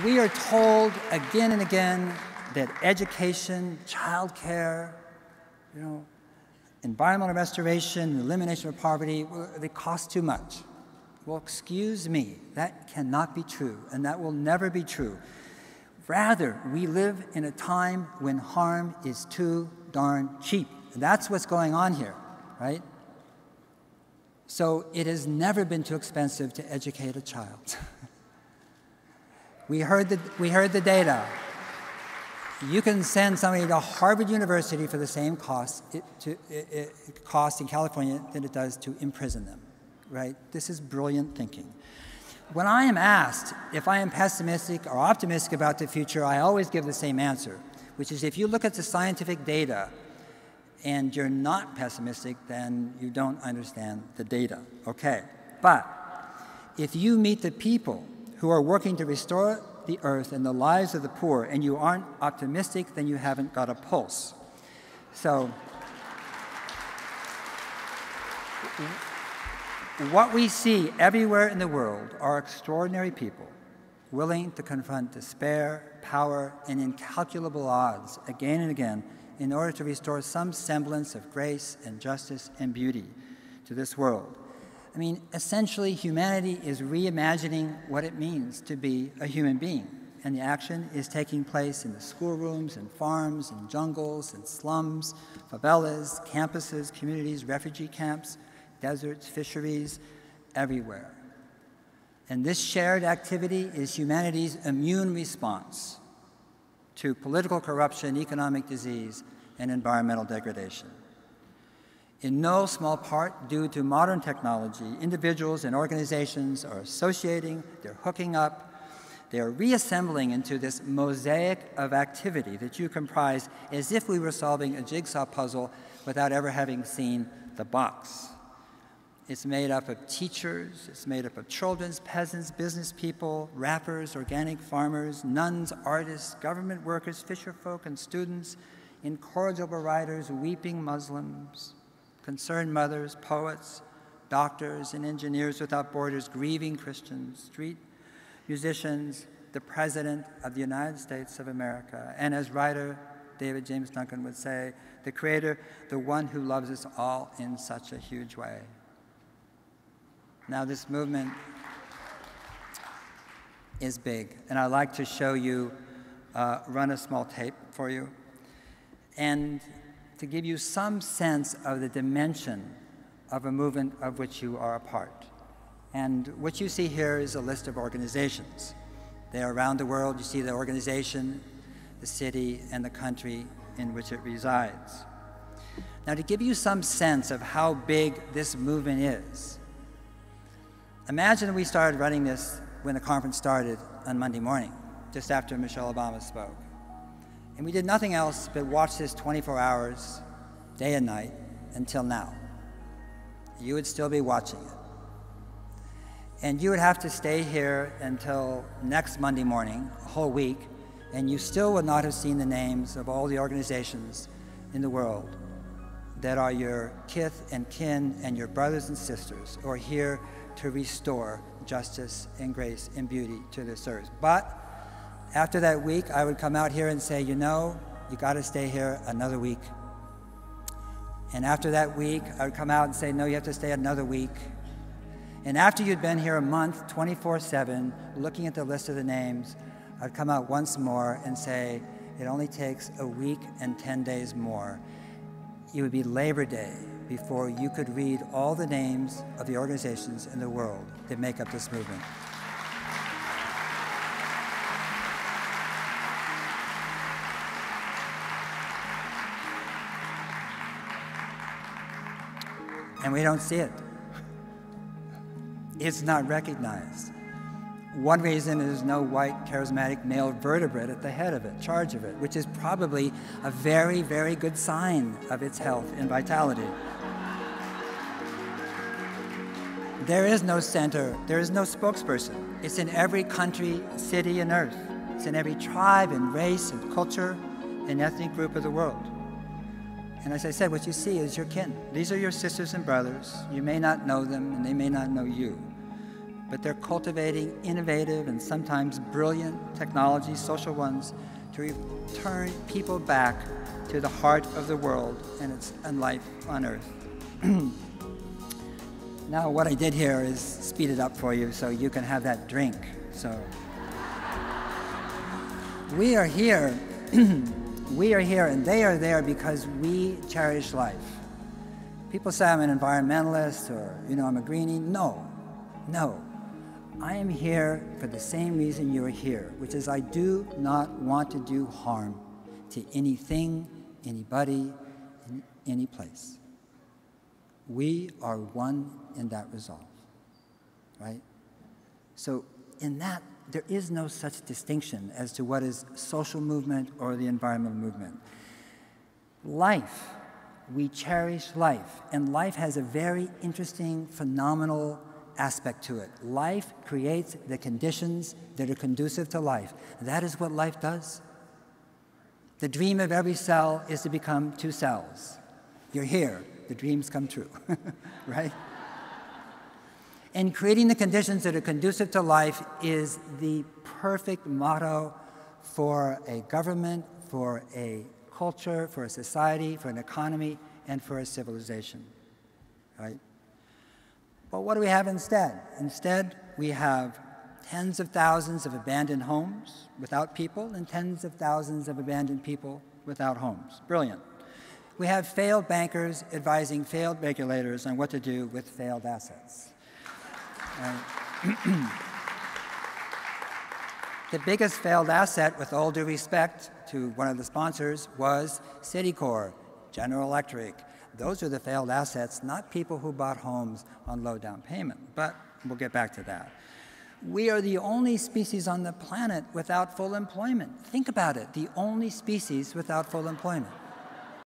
We are told again and again that education, childcare, environmental restoration, elimination of poverty, they cost too much. Well, excuse me, that cannot be true, and that will never be true. Rather, we live in a time when harm is too darn cheap. And that's what's going on here, right? So it has never been too expensive to educate a child. We heard the data. You can send somebody to Harvard University for the same cost in California than it does to imprison them, right? This is brilliant thinking. When I am asked if I am pessimistic or optimistic about the future, I always give the same answer, which is if you look at the scientific data and you're not pessimistic, then you don't understand the data, okay? But if you meet the people who are working to restore the earth and the lives of the poor, and you aren't optimistic, then you haven't got a pulse. So, what we see everywhere in the world are extraordinary people willing to confront despair, power, and incalculable odds again and again in order to restore some semblance of grace and justice and beauty to this world. I mean, essentially, humanity is reimagining what it means to be a human being. And the action is taking place in the schoolrooms and farms and jungles and slums, favelas, campuses, communities, refugee camps, deserts, fisheries, everywhere. And this shared activity is humanity's immune response to political corruption, economic disease, and environmental degradation. In no small part, due to modern technology, individuals and organizations are associating, they're hooking up, they are reassembling into this mosaic of activity that you comprise as if we were solving a jigsaw puzzle without ever having seen the box. It's made up of teachers, it's made up of children, peasants, business people, rappers, organic farmers, nuns, artists, government workers, fisherfolk, and students, incorrigible writers, weeping Muslims, concerned mothers, poets, doctors, and engineers without borders, grieving Christians, street musicians, the President of the United States of America, and as writer David James Duncan would say, the Creator, the one who loves us all in such a huge way. Now, this movement is big, and I'd like to show you, run a small tape for you, and to give you some sense of the dimension of a movement of which you are a part. And what you see here is a list of organizations. They are around the world. You see the organization, the city, and the country in which it resides. Now, to give you some sense of how big this movement is, imagine we started running this when the conference started on Monday morning, just after Michelle Obama spoke. And we did nothing else but watch this 24 hours, day and night, until now. You would still be watching it. And you would have to stay here until next Monday morning, a whole week, and you still would not have seen the names of all the organizations in the world that are your kith and kin and your brothers and sisters who are here to restore justice and grace and beauty to this earth. But after that week, I would come out here and say, you know, you got to stay here another week. And after that week, I would come out and say, no, you have to stay another week. And after you'd been here a month, 24/7, looking at the list of the names, I'd come out once more and say, it only takes a week and 10 days more. It would be Labor Day before you could read all the names of the organizations in the world that make up this movement. And we don't see it. It's not recognized. One reason is no white, charismatic male vertebrate at the head of it, charge of it, which is probably a very, very good sign of its health and vitality. There is no center, there is no spokesperson. It's in every country, city, and earth. It's in every tribe and race and culture and ethnic group of the world. And as I said, what you see is your kin. These are your sisters and brothers. You may not know them, and they may not know you. but they're cultivating innovative and sometimes brilliant technologies, social ones, to return people back to the heart of the world and life on Earth. Now, what I did here is speed it up for you so you can have that drink. So, we are here, we are here, and they are there because we cherish life. People say I'm an environmentalist or, I'm a greenie. No. I am here for the same reason you're here, which is I do not want to do harm to anything, anybody, in any place. We are one in that resolve, right? So in that, there is no such distinction as to what is social movement or the environmental movement. Life, we cherish life, and life has a very interesting, phenomenal aspect to it. Life creates the conditions that are conducive to life. That is what life does. The dream of every cell is to become 2 cells. You're here, the dreams come true, right? And creating the conditions that are conducive to life is the perfect motto for a government, for a culture, for a society, for an economy, and for a civilization, right? But what do we have instead? Instead, we have tens of thousands of abandoned homes without people and tens of thousands of abandoned people without homes. Brilliant. We have failed bankers advising failed regulators on what to do with failed assets. The biggest failed asset, with all due respect to one of the sponsors, was Citicorp, General Electric. Those are the failed assets, not people who bought homes on low down payment, but we'll get back to that. We are the only species on the planet without full employment. Think about it, the only species without full employment.